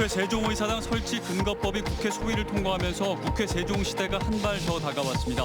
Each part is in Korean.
국회 세종의사당 설치 근거법이 국회 소위를 통과하면서 국회 세종시대가 한 발 더 다가왔습니다.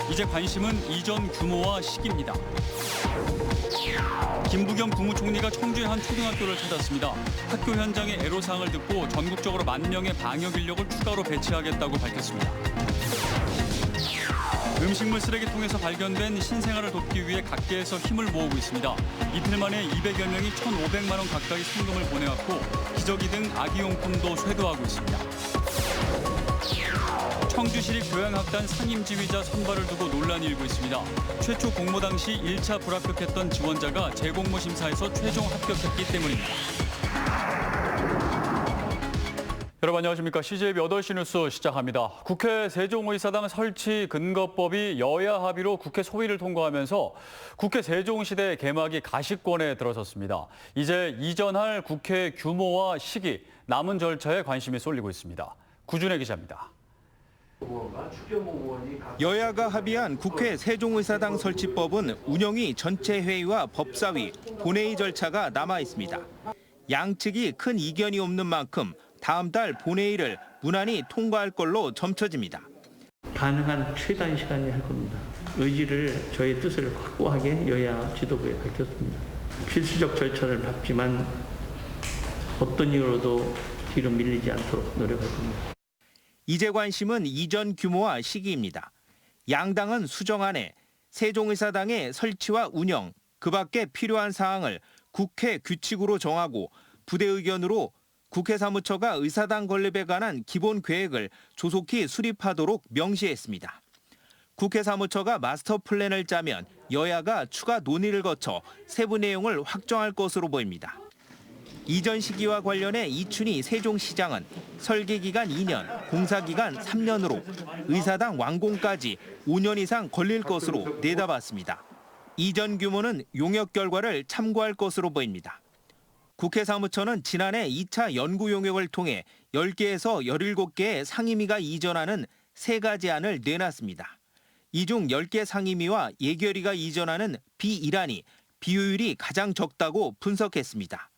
이제 관심은 이전 규모와 시기입니다. 김부겸 국무총리가 청주의 한 초등학교를 찾았습니다. 학교 현장의 애로사항을 듣고 전국적으로 10,000명의 방역 인력을 추가로 배치하겠다고 밝혔습니다. 음식물 쓰레기통에서 발견된 신생아를 돕기 위해 각계에서 힘을 모으고 있습니다. 이틀 만에 200여 명이 1,500만 원 가까이 상금을 보내왔고 기저귀 등 아기용품도 쇄도하고 있습니다. 청주시립 교양학단 상임지휘자 선발을 두고 논란이 일고 있습니다. 최초 공모 당시 1차 불합격했던 지원자가 재공모 심사에서 최종 합격했기 때문입니다. 여러분 안녕하십니까. CJB 8시 뉴스 시작합니다. 국회 세종의사당 설치 근거법이 여야 합의로 국회 소위를 통과하면서 국회 세종시대 개막이 가시권에 들어섰습니다. 이제 이전할 국회 규모와 시기, 남은 절차에 관심이 쏠리고 있습니다. 구준혜 기자입니다. 여야가 합의한 국회 세종의사당 설치법은 운영위 전체 회의와 법사위, 본회의 절차가 남아 있습니다. 양측이 큰 이견이 없는 만큼 다음 달 본회의를 무난히 통과할 걸로 점쳐집니다. 가능한 최단 시간에 할 겁니다. 의지를 저의 뜻을 확고하게 여야 지도부에 밝혔습니다. 필수적 절차를 밟지만 어떤 이유로도 뒤로 밀리지 않도록 노력할 겁니다. 이제 관심은 이전 규모와 시기입니다. 양당은 수정안에 세종의사당의 설치와 운영, 그 밖에 필요한 사항을 국회 규칙으로 정하고 부대 의견으로 국회 사무처가 의사당 건립에 관한 기본 계획을 조속히 수립하도록 명시했습니다. 국회 사무처가 마스터 플랜을 짜면 여야가 추가 논의를 거쳐 세부 내용을 확정할 것으로 보입니다. 이전 시기와 관련해 이춘희 세종시장은 설계 기간 2년, 공사 기간 3년으로 의사당 완공까지 5년 이상 걸릴 것으로 내다봤습니다. 이전 규모는 용역 결과를 참고할 것으로 보입니다. 국회 사무처는 지난해 2차 연구 용역을 통해 10개에서 17개의 상임위가 이전하는 3가지 안을 내놨습니다. 이 중 10개 상임위와 예결위가 이전하는 비일안이 비효율이 가장 적다고 분석했습니다.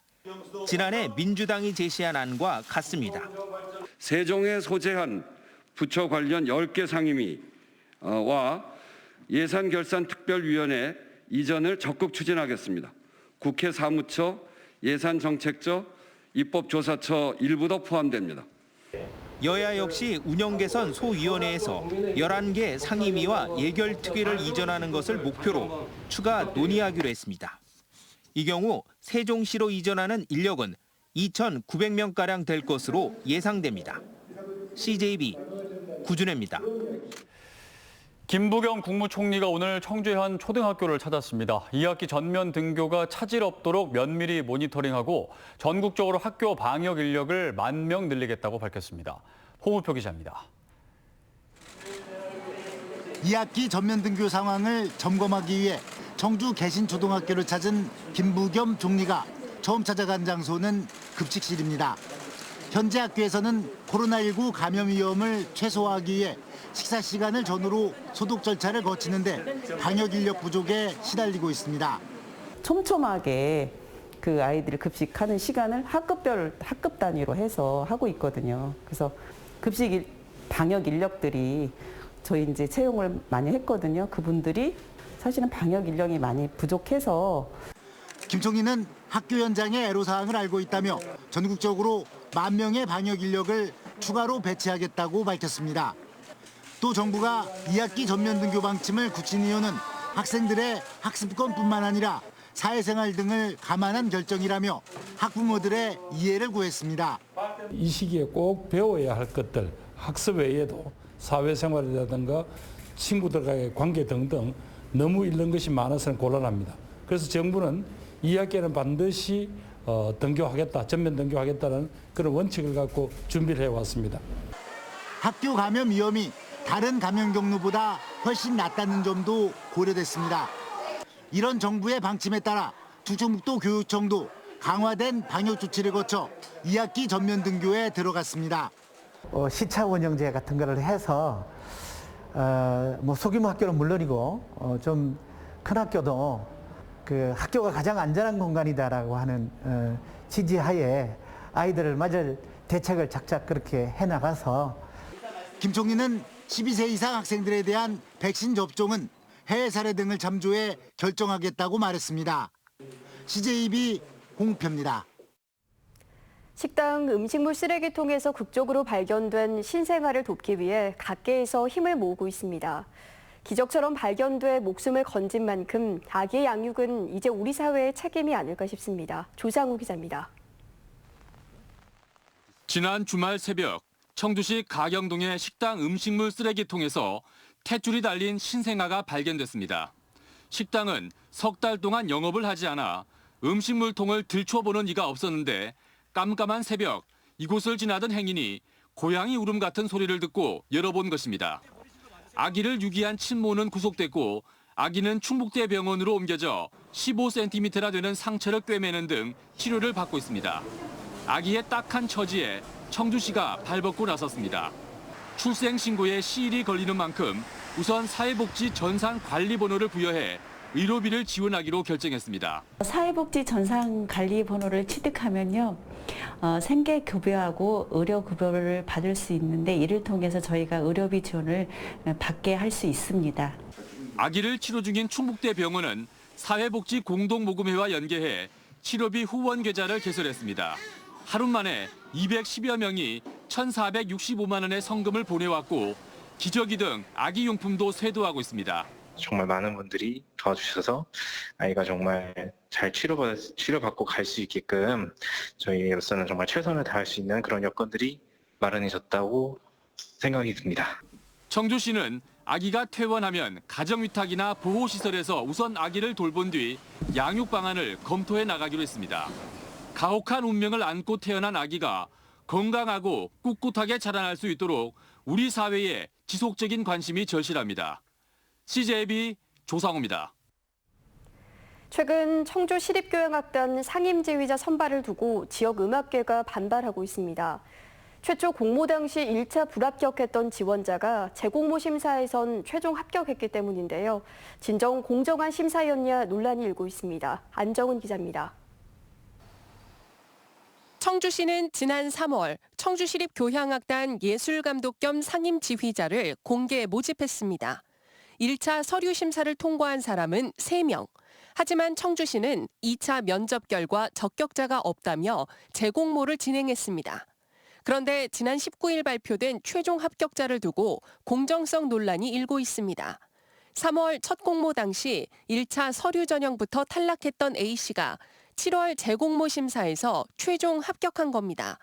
지난해 민주당이 제시한 안과 같습니다. 세종에 소재한 부처 관련 10개 상임위와 예산결산특별위원회 이전을 적극 추진하겠습니다. 국회 사무처, 예산정책처, 입법조사처 일부도 포함됩니다. 여야 역시 운영개선 소위원회에서 11개 상임위와 예결특위를 이전하는 것을 목표로 추가 논의하기로 했습니다. 이 경우 세종시로 이전하는 인력은 2,900명가량 될 것으로 예상됩니다. CJB 구준혜입니다. 김부겸 국무총리가 오늘 청주의 한 초등학교를 찾았습니다. 2학기 전면 등교가 차질 없도록 면밀히 모니터링하고 전국적으로 학교 방역 인력을 10,000명 늘리겠다고 밝혔습니다. 홍우표 기자입니다. 2학기 전면 등교 상황을 점검하기 위해 청주 개신초등학교를 찾은 김부겸 총리가 처음 찾아간 장소는 급식실입니다. 현재 학교에서는 코로나19 감염 위험을 최소화하기 위해 식사 시간을 전후로 소독 절차를 거치는데 방역 인력 부족에 시달리고 있습니다. 촘촘하게 그 아이들이 급식하는 시간을 학급 단위로 해서 하고 있거든요. 그래서 급식 방역 인력들이 저희 이제 채용을 많이 했거든요. 그분들이 사실은 방역 인력이 많이 부족해서. 김 총리는 학교 현장의 애로사항을 알고 있다며 전국적으로 10,000명의 방역 인력을 추가로 배치하겠다고 밝혔습니다. 또 정부가 2학기 전면 등교 방침을 굳힌 이유는 학생들의 학습권뿐만 아니라 사회생활 등을 감안한 결정이라며 학부모들의 이해를 구했습니다. 이 시기에 꼭 배워야 할 것들, 학습 외에도 사회생활이라든가 친구들과의 관계 등등 너무 잃는 것이 많아서는 곤란합니다. 그래서 정부는 2학기에는 반드시 등교하겠다, 전면 등교하겠다는 그런 원칙을 갖고 준비를 해왔습니다. 학교 감염 위험이 다른 감염 경로보다 훨씬 낮다는 점도 고려됐습니다. 이런 정부의 방침에 따라 충청북도 교육청도 강화된 방역 조치를 거쳐 2학기 전면 등교에 들어갔습니다. 시차 운영제 같은 거를 해서 소규모 학교는 물론이고 좀 큰 학교도 그 학교가 가장 안전한 공간이다라고 하는 취지하에 아이들을 맞을 대책을 작작 그렇게 해나가서 김 총리는 12세 이상 학생들에 대한 백신 접종은 해외 사례 등을 참조해 결정하겠다고 말했습니다. CJB 홍표입니다. 식당 음식물 쓰레기통에서 극적으로 발견된 신생아를 돕기 위해 각계에서 힘을 모으고 있습니다. 기적처럼 발견돼 목숨을 건진 만큼 아기의 양육은 이제 우리 사회의 책임이 아닐까 싶습니다. 조상우 기자입니다. 지난 주말 새벽 청주시 가경동의 식당 음식물 쓰레기통에서 탯줄이 달린 신생아가 발견됐습니다. 식당은 석 달 동안 영업을 하지 않아 음식물통을 들춰보는 이가 없었는데 깜깜한 새벽 이곳을 지나던 행인이 고양이 울음 같은 소리를 듣고 열어본 것입니다. 아기를 유기한 친모는 구속됐고 아기는 충북대 병원으로 옮겨져 15cm나 되는 상처를 꿰매는 등 치료를 받고 있습니다. 아기의 딱한 처지에 청주시가 발벗고 나섰습니다. 출생신고에 시일이 걸리는 만큼 우선 사회복지 전산관리번호를 부여해 의료비를 지원하기로 결정했습니다. 사회복지 전산관리번호를 취득하면요. 생계급여하고 의료급여를 받을 수 있는데 이를 통해서 저희가 의료비 지원을 받게 할 수 있습니다. 아기를 치료 중인 충북대 병원은 사회복지 공동모금회와 연계해 치료비 후원 계좌를 개설했습니다. 하루 만에 210여 명이 1,465만 원의 성금을 보내왔고 기저귀 등 아기 용품도 쇄도하고 있습니다. 정말 많은 분들이 도와주셔서 아이가 정말 잘 치료받고 갈 수 있게끔 저희로서는 정말 최선을 다할 수 있는 그런 여건들이 마련해졌다고 생각이 듭니다. 청주시는 아기가 퇴원하면 가정위탁이나 보호시설에서 우선 아기를 돌본 뒤 양육 방안을 검토해 나가기로 했습니다. 가혹한 운명을 안고 태어난 아기가 건강하고 꿋꿋하게 자라날 수 있도록 우리 사회에 지속적인 관심이 절실합니다. CJB 조상우입니다. 최근 청주 시립교향악단 상임지휘자 선발을 두고 지역 음악계가 반발하고 있습니다. 최초 공모 당시 1차 불합격했던 지원자가 재공모 심사에선 최종 합격했기 때문인데요. 진정 공정한 심사였냐 논란이 일고 있습니다. 안정은 기자입니다. 청주시는 지난 3월 청주시립교향악단 예술감독 겸 상임지휘자를 공개 모집했습니다. 1차 서류 심사를 통과한 사람은 3명. 하지만 청주시는 2차 면접 결과 적격자가 없다며 재공모를 진행했습니다. 그런데 지난 19일 발표된 최종 합격자를 두고 공정성 논란이 일고 있습니다. 3월 첫 공모 당시 1차 서류 전형부터 탈락했던 A씨가 7월 재공모 심사에서 최종 합격한 겁니다.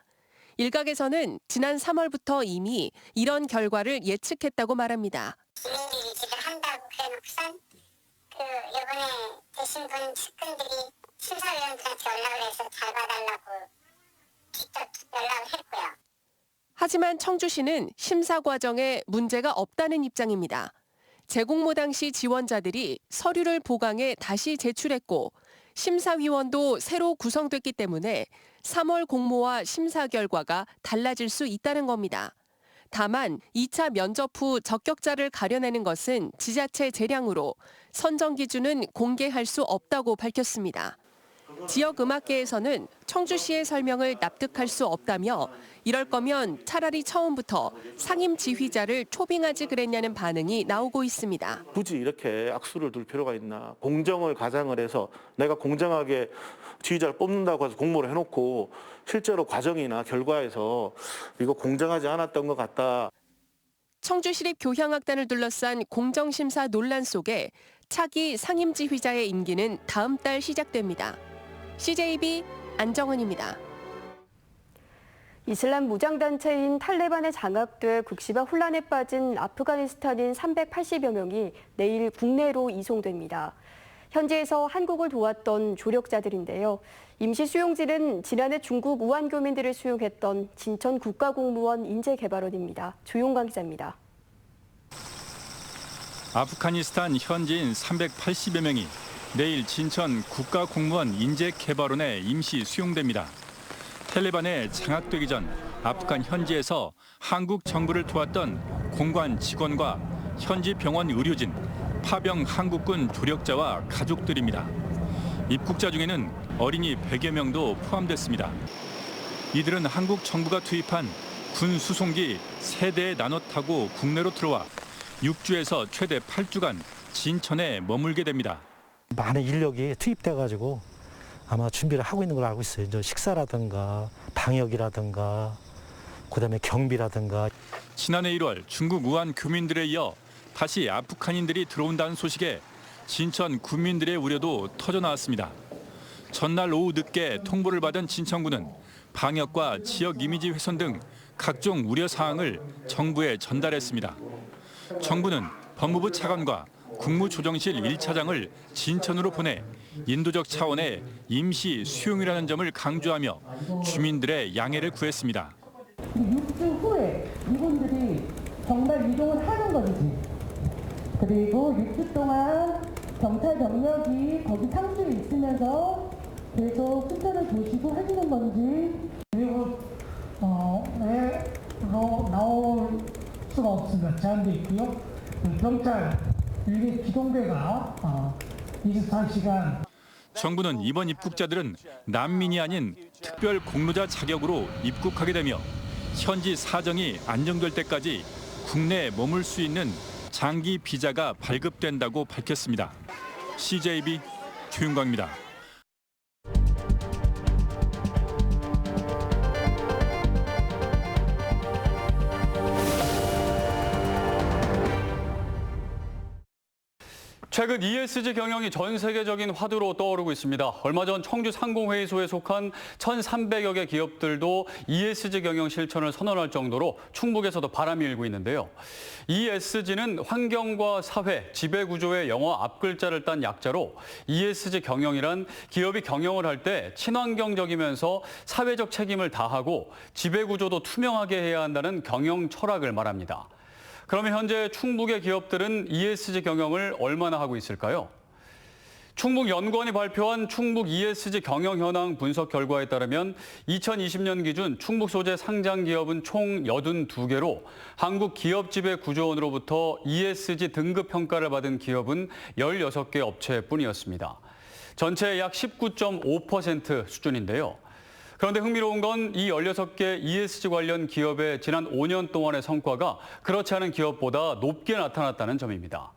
일각에서는 지난 3월부터 이미 이런 결과를 예측했다고 말합니다. 기밀 유지를 한다고 그래놓고선 이번에 되신 분 측근들이 심사위원들한테 연락을 해서 잘 봐달라고 직접 연락을 했고요. 하지만 청주시는 심사 과정에 문제가 없다는 입장입니다. 재공모 당시 지원자들이 서류를 보강해 다시 제출했고 심사위원도 새로 구성됐기 때문에 3월 공모와 심사 결과가 달라질 수 있다는 겁니다. 다만 2차 면접 후 적격자를 가려내는 것은 지자체 재량으로 선정 기준은 공개할 수 없다고 밝혔습니다. 지역 음악계에서는 청주시의 설명을 납득할 수 없다며 이럴 거면 차라리 처음부터 상임 지휘자를 초빙하지 그랬냐는 반응이 나오고 있습니다. 굳이 이렇게 악수를 둘 필요가 있나. 공정을 가장을 해서 내가 공정하게 지휘자를 뽑는다고 해서 공모를 해놓고 실제로 과정이나 결과에서 이거 공정하지 않았던 것 같다. 청주시립교향악단을 둘러싼 공정심사 논란 속에 차기 상임지휘자의 임기는 다음 달 시작됩니다. CJB 안정은입니다. 이슬람 무장단체인 탈레반에 장악돼 국시와 혼란에 빠진 아프가니스탄인 380여 명이 내일 국내로 이송됩니다. 현지에서 한국을 도왔던 조력자들인데요. 임시 수용지는 지난해 중국 우한 교민들을 수용했던 진천 국가공무원 인재개발원입니다. 조용강 기자입니다. 아프가니스탄 현지인 380여 명이 내일 진천 국가공무원 인재개발원에 임시 수용됩니다. 탈레반에 장악되기 전 아프간 현지에서 한국 정부를 도왔던 공관 직원과 현지 병원 의료진, 파병 한국군 조력자와 가족들입니다. 입국자 중에는 어린이 100여 명도 포함됐습니다. 이들은 한국 정부가 투입한 군 수송기 3대에 나눠 타고 국내로 들어와 6주에서 최대 8주간 진천에 머물게 됩니다. 많은 인력이 투입돼가지고 아마 준비를 하고 있는 걸로 알고 있어요. 이제 식사라든가 방역이라든가 그다음에 경비라든가. 지난해 1월 중국 우한 교민들에 이어 다시 아프간인들이 들어온다는 소식에 진천 군민들의 우려도 터져나왔습니다. 전날 오후 늦게 통보를 받은 진천군은 방역과 지역 이미지 훼손 등 각종 우려 사항을 정부에 전달했습니다. 정부는 법무부 차관과 국무조정실 1차장을 진천으로 보내 인도적 차원의 임시 수용이라는 점을 강조하며 주민들의 양해를 구했습니다. 6주 후에 이분들이 정말 이동을 하는 건지, 그리고 6주 동안 경찰 병력이 거기 상주에 있으면서 계속 순찰을 보시고 하시는 건지, 그리고 왜 나올 수가 없습니다. 제한돼 있고요. 경찰 일개 기동대가 24시간. 정부는 이번 입국자들은 난민이 아닌 특별 공로자 자격으로 입국하게 되며 현지 사정이 안정될 때까지 국내에 머물 수 있는 장기 비자가 발급된다고 밝혔습니다. CJB 최윤광입니다. 최근 ESG 경영이 전 세계적인 화두로 떠오르고 있습니다. 얼마 전 청주 상공회의소에 속한 1,300여 개 기업들도 ESG 경영 실천을 선언할 정도로 충북에서도 바람이 일고 있는데요. ESG는 환경과 사회, 지배구조의 영어 앞글자를 딴 약자로 ESG 경영이란 기업이 경영을 할 때 친환경적이면서 사회적 책임을 다하고 지배구조도 투명하게 해야 한다는 경영 철학을 말합니다. 그러면 현재 충북의 기업들은 ESG 경영을 얼마나 하고 있을까요? 충북연구원이 발표한 충북 ESG 경영 현황 분석 결과에 따르면 2020년 기준 충북 소재 상장 기업은 총 82개로 한국 기업지배 구조원으로부터 ESG 등급 평가를 받은 기업은 16개 업체뿐이었습니다. 전체의 약 19.5% 수준인데요. 그런데 흥미로운 건 이 16개 ESG 관련 기업의 지난 5년 동안의 성과가 그렇지 않은 기업보다 높게 나타났다는 점입니다.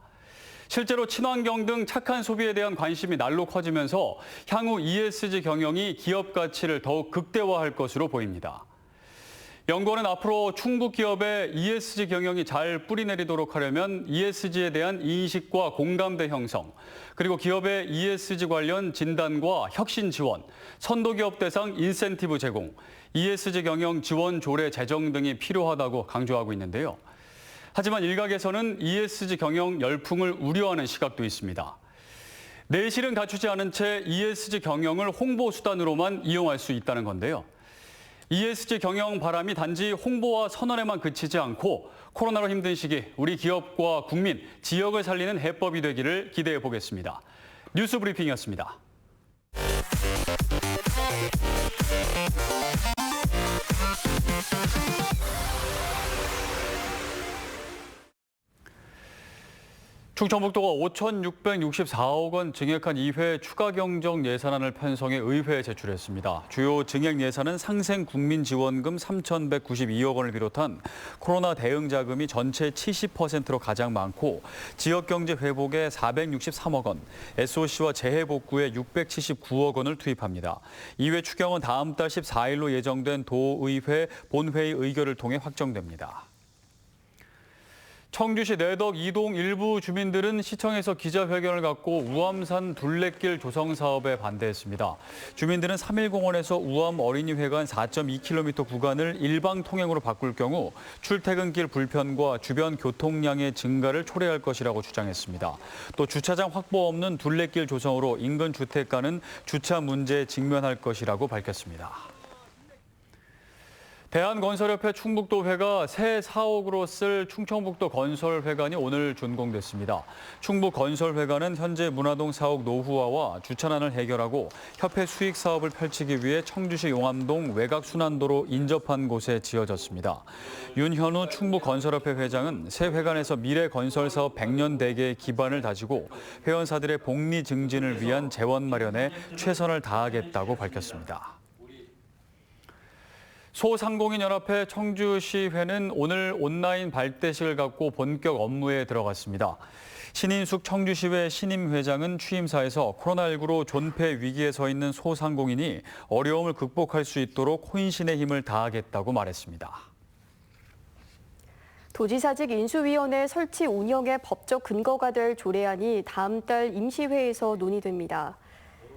실제로 친환경 등 착한 소비에 대한 관심이 날로 커지면서 향후 ESG 경영이 기업 가치를 더욱 극대화할 것으로 보입니다. 연구원은 앞으로 충북 기업의 ESG 경영이 잘 뿌리내리도록 하려면 ESG에 대한 인식과 공감대 형성, 그리고 기업의 ESG 관련 진단과 혁신 지원, 선도기업 대상 인센티브 제공, ESG 경영 지원 조례 제정 등이 필요하다고 강조하고 있는데요. 하지만 일각에서는 ESG 경영 열풍을 우려하는 시각도 있습니다. 내실은 갖추지 않은 채 ESG 경영을 홍보 수단으로만 이용할 수 있다는 건데요. ESG 경영 바람이 단지 홍보와 선언에만 그치지 않고 코로나로 힘든 시기 우리 기업과 국민, 지역을 살리는 해법이 되기를 기대해 보겠습니다. 뉴스 브리핑이었습니다. 충청북도가 5,664억 원 증액한 2회 추가 경정 예산안을 편성해 의회에 제출했습니다. 주요 증액 예산은 상생국민지원금 3,192억 원을 비롯한 코로나 대응 자금이 전체 70%로 가장 많고 지역경제 회복에 463억 원, SOC와 재해복구에 679억 원을 투입합니다. 2회 추경은 다음 달 14일로 예정된 도의회 본회의 의결을 통해 확정됩니다. 청주시 내덕 이동 일부 주민들은 시청에서 기자회견을 갖고 우암산 둘레길 조성 사업에 반대했습니다. 주민들은 3.1공원에서 우암 어린이회관 4.2km 구간을 일방 통행으로 바꿀 경우 출퇴근길 불편과 주변 교통량의 증가를 초래할 것이라고 주장했습니다. 또 주차장 확보 없는 둘레길 조성으로 인근 주택가는 주차 문제에 직면할 것이라고 밝혔습니다. 대한건설협회 충북도회가 새 사옥으로 쓸 충청북도 건설회관이 오늘 준공됐습니다. 충북건설회관은 현재 문화동 사옥 노후화와 주차난을 해결하고 협회 수익 사업을 펼치기 위해 청주시 용암동 외곽순환도로 인접한 곳에 지어졌습니다. 윤현우 충북건설협회 회장은 새 회관에서 미래 건설 사업 100년 대계의 기반을 다지고 회원사들의 복리 증진을 위한 재원 마련에 최선을 다하겠다고 밝혔습니다. 소상공인연합회 청주시회는 오늘 온라인 발대식을 갖고 본격 업무에 들어갔습니다. 신인숙 청주시회 신임회장은 취임사에서 코로나19로 존폐 위기에 서 있는 소상공인이 어려움을 극복할 수 있도록 혼신의 힘을 다하겠다고 말했습니다. 도지사직 인수위원회 설치 운영의 법적 근거가 될 조례안이 다음 달 임시회에서 논의됩니다.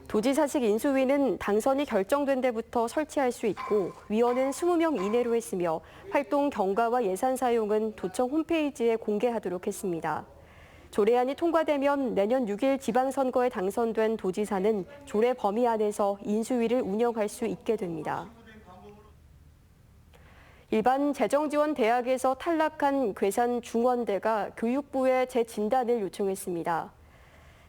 도지사직 인수위는 당선이 결정된 데부터 설치할 수 있고 위원은 20명 이내로 했으며 활동 경과와 예산 사용은 도청 홈페이지에 공개하도록 했습니다. 조례안이 통과되면 내년 6일 지방선거에 당선된 도지사는 조례 범위 안에서 인수위를 운영할 수 있게 됩니다. 일반 재정지원 대학에서 탈락한 괴산 중원대가 교육부에 재진단을 요청했습니다.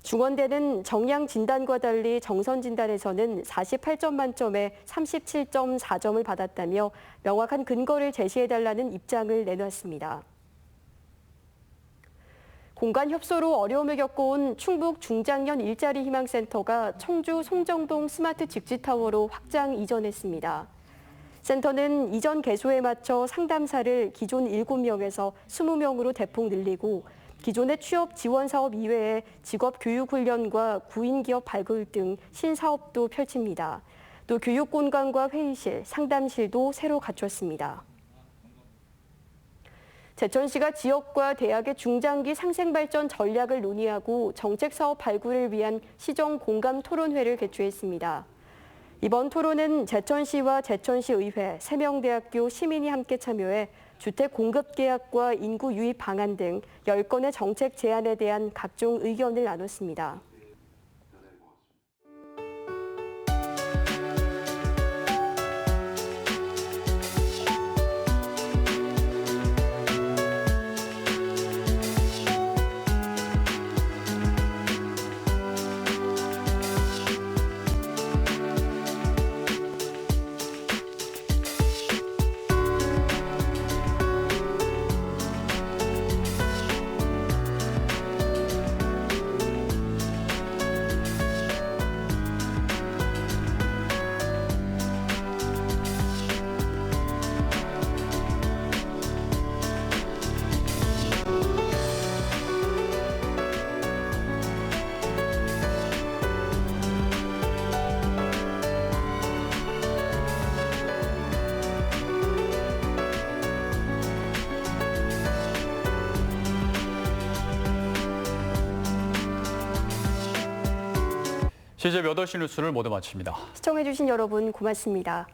중원대는 정량 진단과 달리 정선 진단에서는 48점 만점에 37.4점을 받았다며 명확한 근거를 제시해달라는 입장을 내놨습니다. 공간 협소로 어려움을 겪어온 충북 중장년 일자리 희망센터가 청주 송정동 스마트 직지타워로 확장 이전했습니다. 센터는 이전 개소에 맞춰 상담사를 기존 7명에서 20명으로 대폭 늘리고 기존의 취업 지원 사업 이외에 직업 교육 훈련과 구인 기업 발굴 등 신사업도 펼칩니다. 또 교육 공간과 회의실, 상담실도 새로 갖췄습니다. 제천시가 지역과 대학의 중장기 상생 발전 전략을 논의하고 정책 사업 발굴을 위한 시정 공감 토론회를 개최했습니다. 이번 토론은 제천시와 제천시 의회, 세명대학교 시민이 함께 참여해 주택 공급 계약과 인구 유입 방안 등 10건의 정책 제안에 대한 각종 의견을 나눴습니다. CJB 8시 뉴스를 모두 마칩니다. 시청해주신 여러분 고맙습니다.